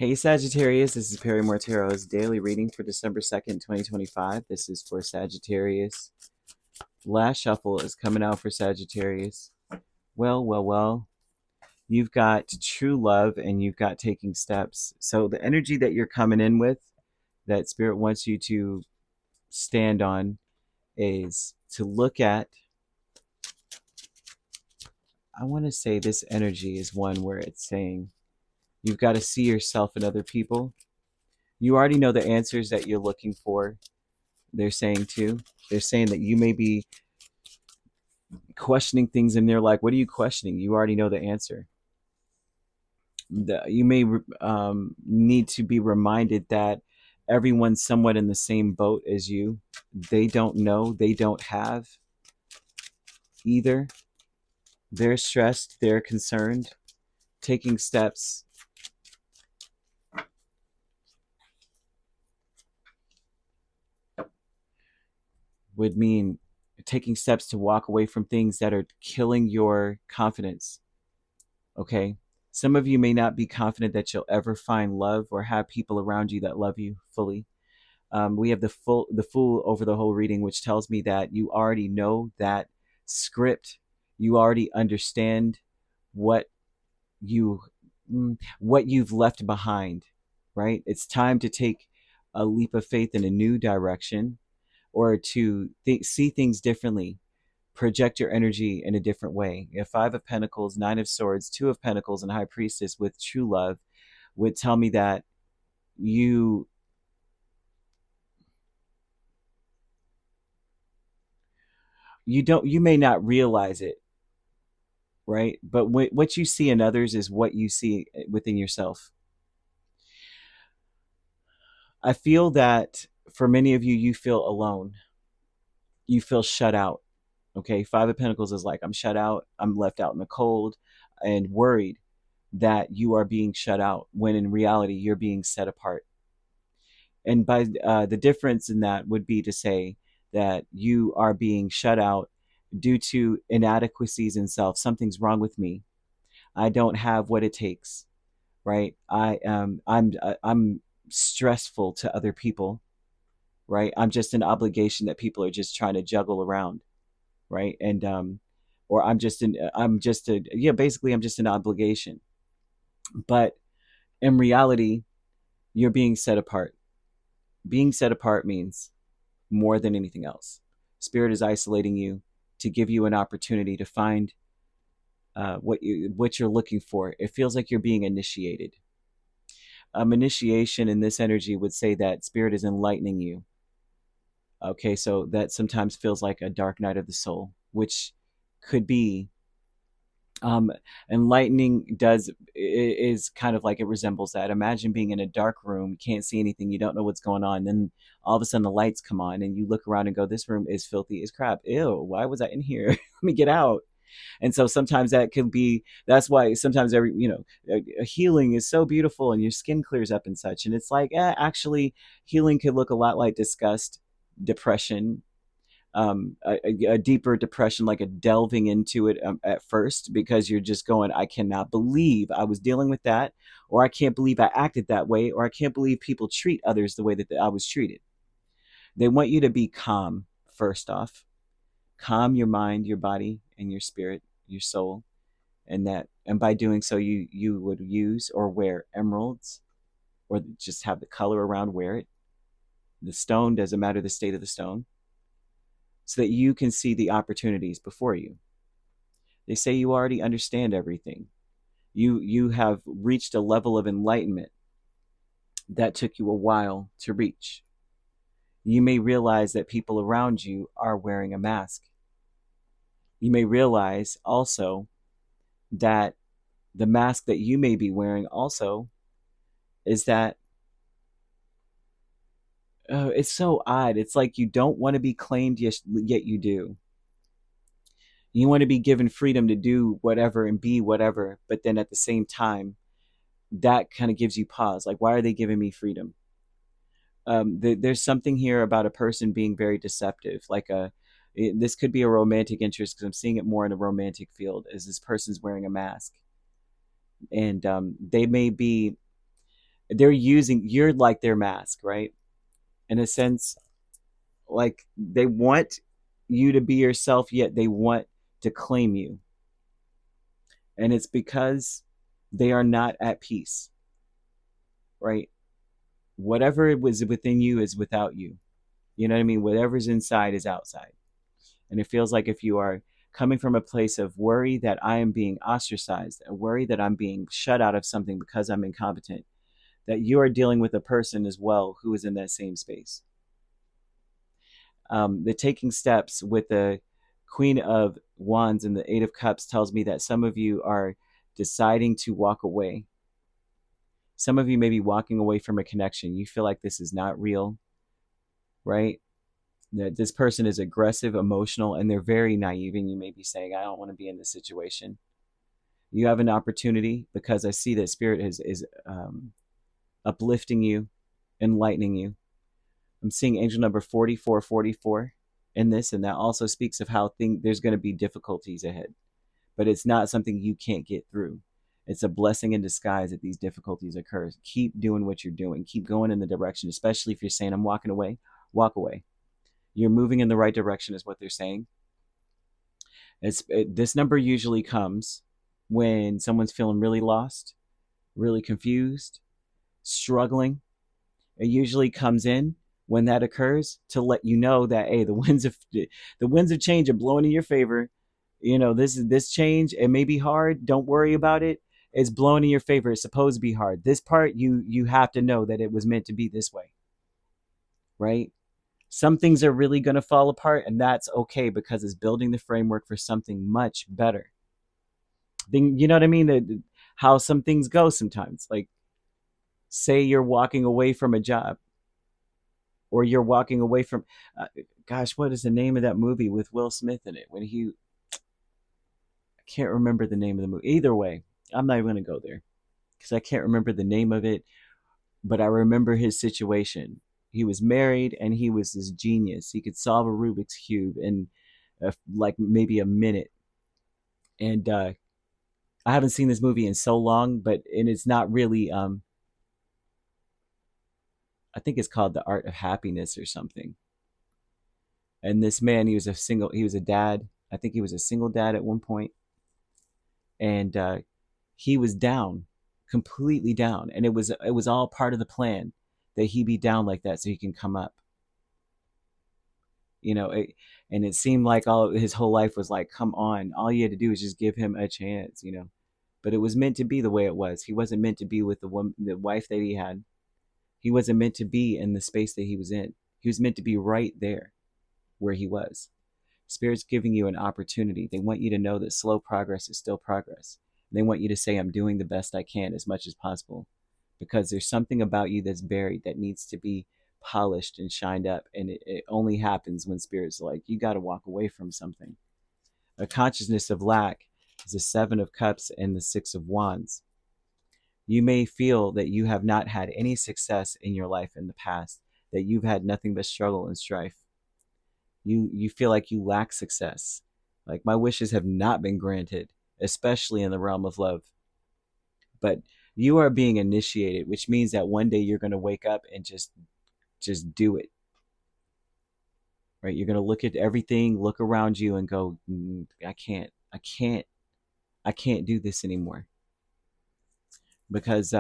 Hey Sagittarius, this is Perrymore Tarot's daily reading for December 2nd, 2025. This is for Sagittarius. Last shuffle is coming out for Sagittarius. Well. You've got true love and you've got taking steps. So the energy that you're coming in with, that Spirit wants you to stand on, is to look at. I want to say this energy is one where it's saying you've got to see yourself in other people. You already know the answers that you're looking for. They're saying too. They're saying that you may be questioning things and they're like, what are you questioning? You already know the answer. You may need to be reminded that everyone's somewhat in the same boat as you. They don't know, they don't have either. They're stressed, they're concerned. Taking steps would mean taking steps to walk away from things that are killing your confidence. Okay? Some of you may not be confident that you'll ever find love or have people around you that love you fully. We have the fool over the whole reading, which tells me that you already know that script. You already understand what you what you've left behind, right? It's time to take a leap of faith in a new direction, or to see things differently, project your energy in a different way. You have Five of Pentacles, Nine of Swords, Two of Pentacles, and High Priestess with true love would tell me that you you may not realize it, right? But what you see in others is what you see within yourself. I feel that for many of you, you feel alone. You feel shut out. Okay, Five of Pentacles is like, I'm shut out, I'm left out in the cold, and worried that you are being shut out, when in reality you're being set apart. And by the difference in that would be to say that you are being shut out due to inadequacies in self. Something's wrong with me. I don't have what it takes, right? I'm stressful to other people, right? I'm just an obligation that people are just trying to juggle around, right? And or basically I'm just an obligation. But in reality, you're being set apart. Being set apart means more than anything else. Spirit is isolating you to give you an opportunity to find what you're looking for. It feels like you're being initiated. Initiation in this energy would say that Spirit is enlightening you. Okay, so that sometimes feels like a dark night of the soul, which could be um, enlightening. Is kind of like, it resembles that. Imagine being in a dark room, can't see anything, you don't know what's going on, then all of a sudden the lights come on and you look around and go, this room is filthy as crap, ew, why was I in here? Let me get out. And so sometimes that could be, that's why sometimes a healing is so beautiful and your skin clears up and such, and it's like, actually healing could look a lot like disgust, depression, a deeper depression, like a delving into it at first, because you're just going, I cannot believe I was dealing with that, or I can't believe I acted that way, or I can't believe people treat others the way that I was treated. They want you to be calm, first off. Calm your mind, your body, and your spirit, your soul. And by doing so, you would use or wear emeralds, or just have the color around, wear it. The stone, doesn't matter the state of the stone, so that you can see the opportunities before you. They say you already understand everything. You have reached a level of enlightenment that took you a while to reach. You may realize that people around you are wearing a mask. You may realize also that the mask that you may be wearing also is that it's so odd. It's like you don't want to be claimed, yet you do. You want to be given freedom to do whatever and be whatever, but then at the same time, that kind of gives you pause. Like, why are they giving me freedom? There's something here about a person being very deceptive. This could be a romantic interest, because I'm seeing it more in a romantic field, as this person's wearing a mask, and they may be they're using, you're like their mask, right? In a sense, like they want you to be yourself, yet they want to claim you. And it's because they are not at peace, right? Whatever was within you is without you. You know what I mean? Whatever's inside is outside. And it feels like if you are coming from a place of worry that I am being ostracized, a worry that I'm being shut out of something because I'm incompetent, that you are dealing with a person as well who is in that same space. The taking steps with the Queen of Wands and the Eight of Cups tells me that some of you are deciding to walk away. Some of you may be walking away from a connection. You feel like this is not real, right? That this person is aggressive, emotional, and they're very naive. And you may be saying, I don't want to be in this situation. You have an opportunity, because I see that Spirit is uplifting you, enlightening you. I'm seeing angel number 4444 in this, and that also speaks of how there's going to be difficulties ahead, but it's not something you can't get through. It's a blessing in disguise that these difficulties occur. Keep doing what you're doing. Keep going in the direction, especially if you're saying, I'm walking away. Walk away. You're moving in the right direction is what they're saying. This number usually comes when someone's feeling really lost, really confused, struggling. It usually comes in when that occurs to let you know that, hey, the winds of change are blowing in your favor. You know, this change, it may be hard. Don't worry about it. It's blowing in your favor. It's supposed to be hard. This part, you have to know that it was meant to be this way, right? Some things are really going to fall apart, and that's okay, because it's building the framework for something much better. You know what I mean? How some things go sometimes. Like, say you're walking away from a job, or you're walking away from, gosh, what is the name of that movie with Will Smith in it? When I can't remember the name of the movie. Either way, I'm not even going to go there because I can't remember the name of it, but I remember his situation. He was married and he was this genius. He could solve a Rubik's Cube in like maybe a minute. And I haven't seen this movie in so long, and it's not really, I think it's called The Art of Happiness or something. And this man, he was a dad. I think he was a single dad at one point. And he was down, completely down. And it was all part of the plan that he be down like that so he can come up. You know, and it seemed like all his whole life was like, come on, all you had to do was just give him a chance, you know. But it was meant to be the way it was. He wasn't meant to be with the wife that he had. He wasn't meant to be in the space that he was in. He was meant to be right there where he was. Spirit's giving you an opportunity. They want you to know that slow progress is still progress. They want you to say, I'm doing the best I can as much as possible, because there's something about you that's buried that needs to be polished and shined up. And it only happens when Spirit's like, you got to walk away from something. A consciousness of lack is the Seven of Cups and the Six of Wands. You may feel that you have not had any success in your life in the past, that you've had nothing but struggle and strife. You feel like you lack success. Like, my wishes have not been granted, especially in the realm of love. But you are being initiated, which means that one day you're going to wake up and just do it. Right? You're going to look at everything, look around you and go, I can't do this anymore. Because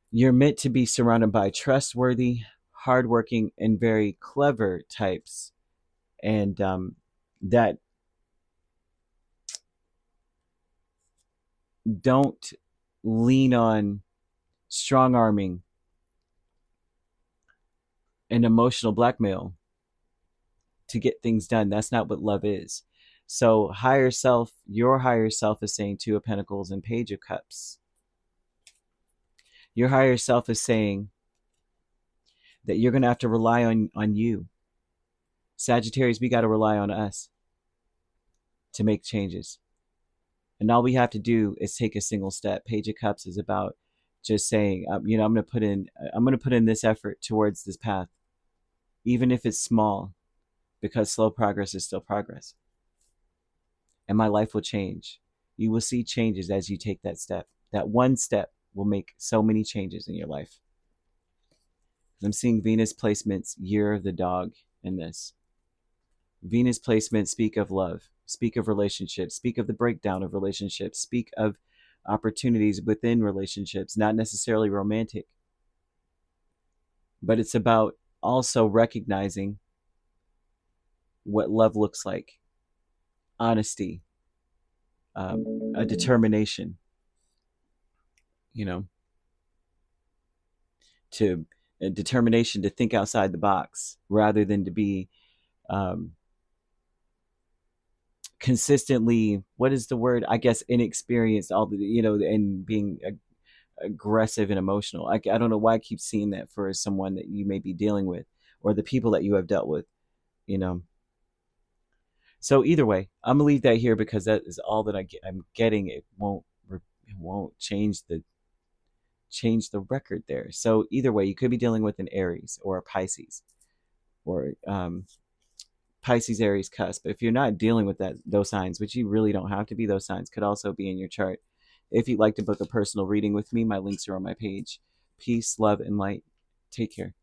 you're meant to be surrounded by trustworthy, hardworking, and very clever types. And that don't lean on strong arming and emotional blackmail to get things done. That's not what love is. So higher self, your higher self is saying Two of Pentacles and Page of Cups. Your higher self is saying that you're going to have to rely on you. Sagittarius, we got to rely on us to make changes. And all we have to do is take a single step. Page of Cups is about just saying, you know, I'm going to put in this effort towards this path, even if it's small, because slow progress is still progress. And my life will change. You will see changes as you take that step, that one step will make so many changes in your life. I'm seeing Venus placements, year of the dog in this. Venus placements speak of love, speak of relationships, speak of the breakdown of relationships, speak of opportunities within relationships, not necessarily romantic. But it's about also recognizing what love looks like, honesty, a determination, you know, to a determination to think outside the box rather than to be consistently, what is the word, I guess, inexperienced, all the, and being aggressive and emotional. I don't know why I keep seeing that for someone that you may be dealing with or the people that you have dealt with, you know. So either way, I'm gonna leave that here because that is all that I'm getting. It won't change the record there. So either way, you could be dealing with an Aries or a Pisces or Pisces, Aries cusp. If you're not dealing with those signs, which you really don't have to be, those signs could also be in your chart. If you'd like to book a personal reading with me, my links are on my page. Peace, love, and light. Take care.